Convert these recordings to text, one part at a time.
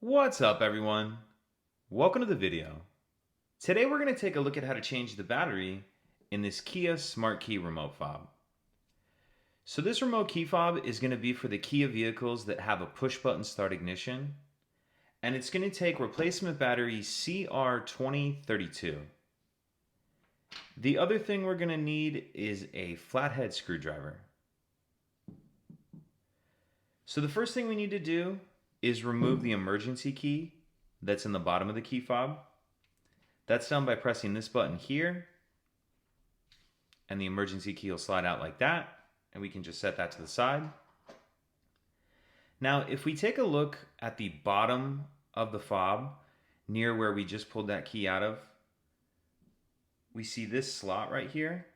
What's up, everyone? Welcome to the video. Today we're going to take a look at how to change the battery in this Kia Smart Key remote fob. So this remote key fob is going to be for the Kia vehicles that have a push button start ignition, and it's going to take replacement battery CR2032. The other thing we're going to need is a flathead screwdriver. So the first thing we need to do is remove the emergency key that's in the bottom of the key fob. That's done by pressing this button here, and the emergency key will slide out like that, and we can just set that to the side. Now, if we take a look at the bottom of the fob, near where we just pulled that key out of, we see this slot right here.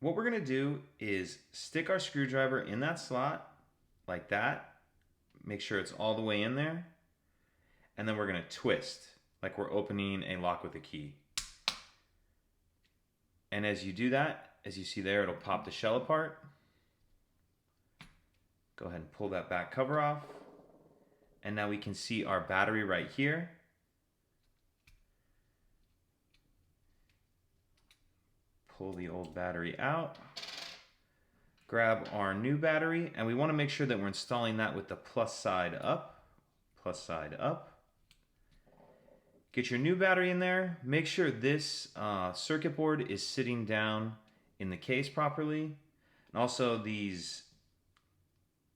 What we're going to do is stick our screwdriver in that slot, like that. Make sure it's all the way in there. And then we're going to twist, like we're opening a lock with a key. And as you do that, as you see there, it'll pop the shell apart. Go ahead and pull that back cover off. And now we can see our battery right here. Pull the old battery out. Grab our new battery, and we want to make sure that we're installing that with the plus side up. Plus side up. Get your new battery in there. Make sure this circuit board is sitting down in the case properly. And also these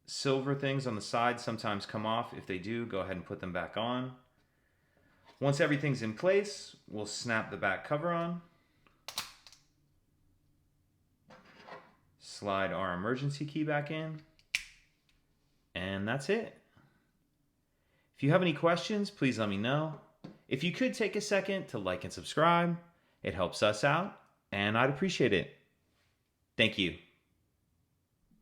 silver things on the side sometimes come off. If they do, go ahead and put them back on. Once everything's in place, we'll snap the back cover on. Slide our emergency key back in. And that's it. If you have any questions, please let me know. If you could take a second to like and subscribe, it helps us out, and I'd appreciate it. Thank you.